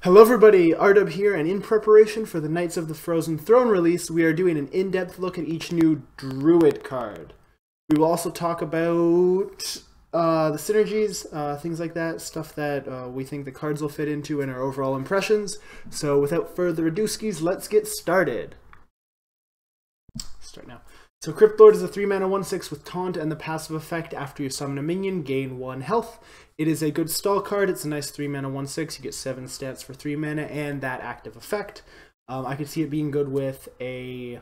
Hello everybody, RDub here, and in preparation for the Knights of the Frozen Throne release, we are doing an in-depth look at each new Druid card. We will also talk about the synergies, things like that, stuff that we think the cards will fit into and our overall impressions. So without further ado, skis, let's get started. Start now. So Cryptboat is a 3-mana 1/6 with Taunt and the passive effect after you summon a minion, gain 1 health. It is a good stall card. It's a nice 3-mana 1/6. You get 7 stats for 3 mana and that active effect. I could see it being good with a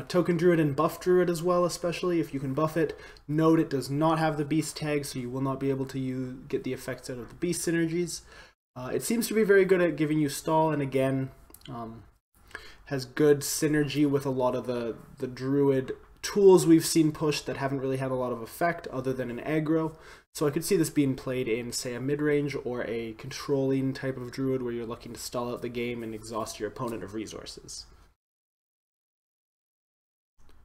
token druid and buff druid as well, especially if you can buff it. Note it does not have the beast tag, so you will not be able to get the effects out of the beast synergies. It seems to be very good at giving you stall, and again, has good synergy with a lot of the druid tools we've seen pushed that haven't really had a lot of effect other than an aggro. So I could see this being played in, say, a mid-range or a controlling type of druid where you're looking to stall out the game and exhaust your opponent of resources.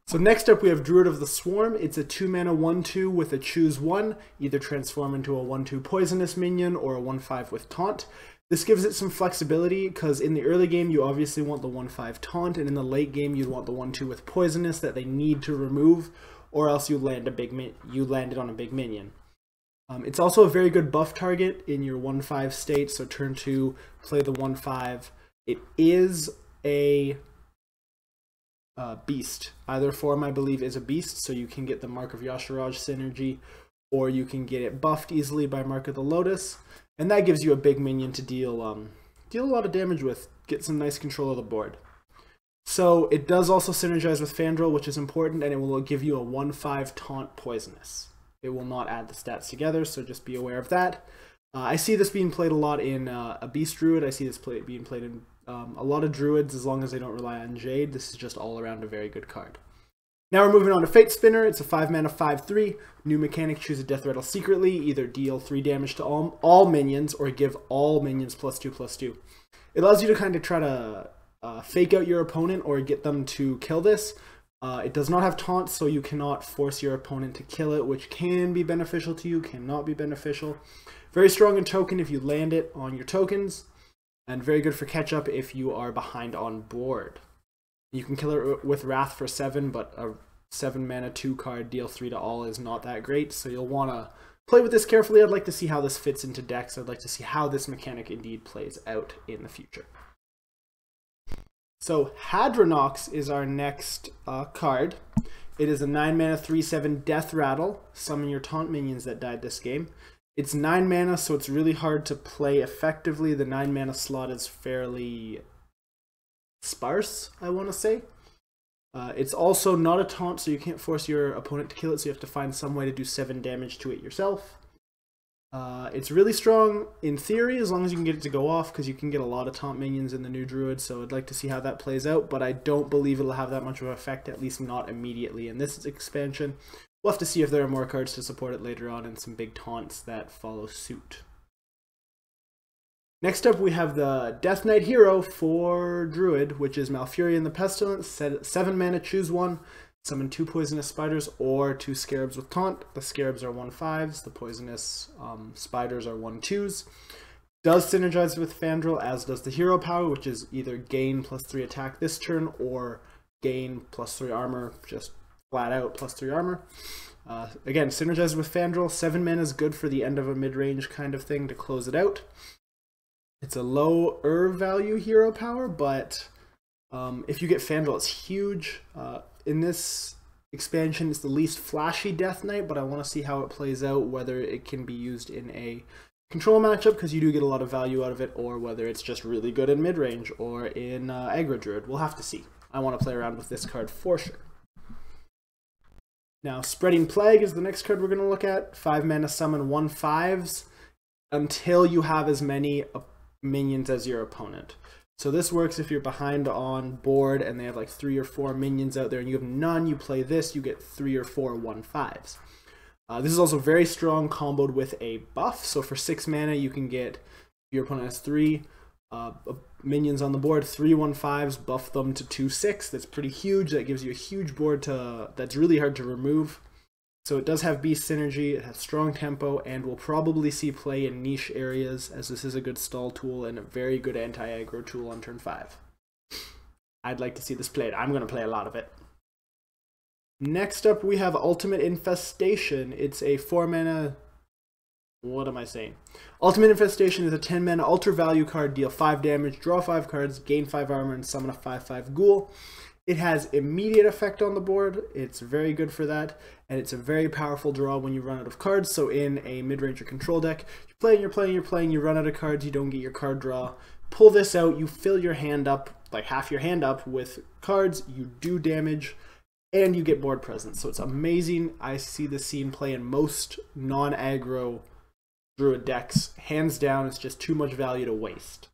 So next up we have Druid of the Swarm. It's a 2-mana 1/2 with a choose 1, either transform into a 1/2 poisonous minion or a 1/5 with taunt. This gives it some flexibility because in the early game you obviously want the 1/5 taunt, and in the late game you'd want the 1/2 with poisonous that they need to remove, or else you land it on a big minion. It's also a very good buff target in your 1/5 state, so turn 2, play the 1/5. It is a beast. Either form, I believe, is a beast, so you can get the Mark of Yasharaj synergy, or you can get it buffed easily by Mark of the Lotus, and that gives you a big minion to deal a lot of damage with, get some nice control of the board. So it does also synergize with Fandral, which is important, and it will give you a 1/5 taunt poisonous. It will not add the stats together, so just be aware of that. I see this being played a lot in a Beast Druid. I see this being played in a lot of Druids as long as they don't rely on Jade. This is just all around a very good card. Now we're moving on to Fate Spinner. It's a 5-mana 5/3. New mechanic, choose a death rattle secretly. Either deal 3 damage to all minions or give all minions +2/+2. It allows you to kind of try to fake out your opponent or get them to kill this. It does not have taunt, so you cannot force your opponent to kill it, which can be beneficial to you, cannot be beneficial. Very strong in token if you land it on your tokens, and very good for catch up if you are behind on board. You can kill it with Wrath for 7, but a 7-mana 2 card, deal 3 to all is not that great, so you'll want to play with this carefully. I'd like to see how this fits into decks. I'd like to see how this mechanic indeed plays out in the future. So Hadron Ox is our next card. It is a 9-mana 3/7 Death Rattle. Summon your taunt minions that died this game. It's 9 mana, so it's really hard to play effectively. The 9-mana slot is fairly sparse, I want to say. It's also not a taunt, so you can't force your opponent to kill it, so you have to find some way to do 7 damage to it yourself. It's really strong in theory, as long as you can get it to go off, because you can get a lot of taunt minions in the new Druid, so I'd like to see how that plays out, but I don't believe it'll have that much of an effect, at least not immediately in this expansion. We'll have to see if there are more cards to support it later on and some big taunts that follow suit. Next up we have the Death Knight hero for Druid, which is Malfurion the Pestilence. 7-mana, choose 1. Summon 2 poisonous spiders or 2 scarabs with taunt. The scarabs are 1/5s, the poisonous spiders are 1/2s. Does synergize with Fandral, as does the hero power, which is either gain +3 attack this turn or gain +3 armor, just flat out +3 armor. Again, synergizes with Fandral. 7 mana is good for the end of a mid-range kind of thing to close it out. It's a lower value hero power, but if you get Fandral, it's huge. In this expansion, it's the least flashy Death Knight, but I want to see how it plays out, whether it can be used in a control matchup, because you do get a lot of value out of it, or whether it's just really good in mid-range or in aggro druid. We'll have to see. I want to play around with this card for sure. Now, Spreading Plague is the next card we're going to look at. 5-mana summon 1/5s until you have as many minions as your opponent. So this works if you're behind on board and they have like 3 or 4 minions out there and you have none. You play this, you get 3 or 4 1/5s. This is also very strong comboed with a buff. So for 6 mana you can get, if your opponent has 3 minions on the board, 3 1/5s, buff them to 2/6. That's pretty huge. That gives you a huge board that's really hard to remove. So it does have beast synergy, it has strong tempo, and will probably see play in niche areas, as this is a good stall tool and a very good anti-aggro tool on turn 5. I'd like to see this played. I'm going to play a lot of it. Next up, we have Ultimate Infestation. It's a 4-mana... What am I saying? Ultimate Infestation is a 10-mana ultra value card, deal 5 damage, draw 5 cards, gain 5 armor, and summon a 5/5 ghoul. It has immediate effect on the board. It's very good for that, and it's a very powerful draw when you run out of cards. So in a mid-range or control deck, you're playing, you run out of cards, you don't get your card draw. Pull this out, you fill your hand up, like half your hand up with cards, you do damage, and you get board presence. So it's amazing. I see this scene play in most non-aggro Druid decks. Hands down, it's just too much value to waste.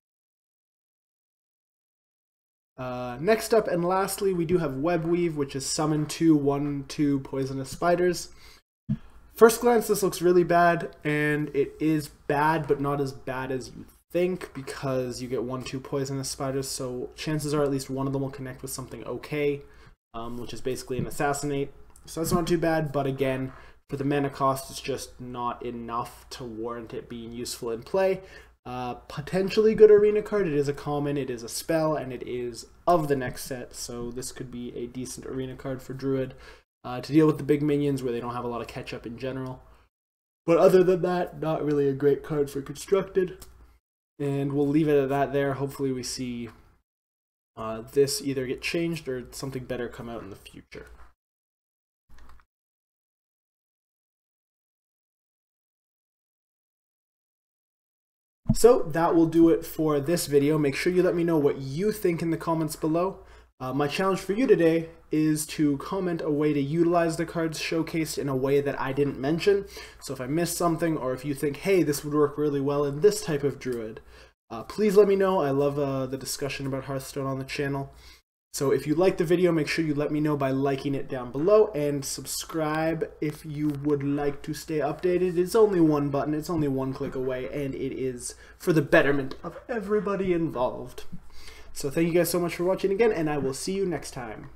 Next up and lastly, we do have Webweave, which is summon 2 1/2 poisonous spiders. First glance, this looks really bad, and it is bad, but not as bad as you think, because you get 1/2 poisonous spiders, so chances are at least one of them will connect with something okay, which is basically an assassinate. So that's not too bad, but again, for the mana cost, it's just not enough to warrant it being useful in play. Potentially good arena card. It is a common, it is a spell, and it is of the next set, so this could be a decent arena card for Druid to deal with the big minions where they don't have a lot of catch up in general. But other than that, not really a great card for constructed. And we'll leave it at that there. Hopefully we see this either get changed or something better come out in the future. So that will do it for this video. Make sure you let me know what you think in the comments below. My challenge for you today is to comment a way to utilize the cards showcased in a way that I didn't mention. So if I missed something, or if you think, hey, this would work really well in this type of Druid, please let me know. I love the discussion about Hearthstone on the channel. So if you liked the video, make sure you let me know by liking it down below, and subscribe if you would like to stay updated. It's only one button, it's only one click away, and it is for the betterment of everybody involved. So thank you guys so much for watching again, and I will see you next time.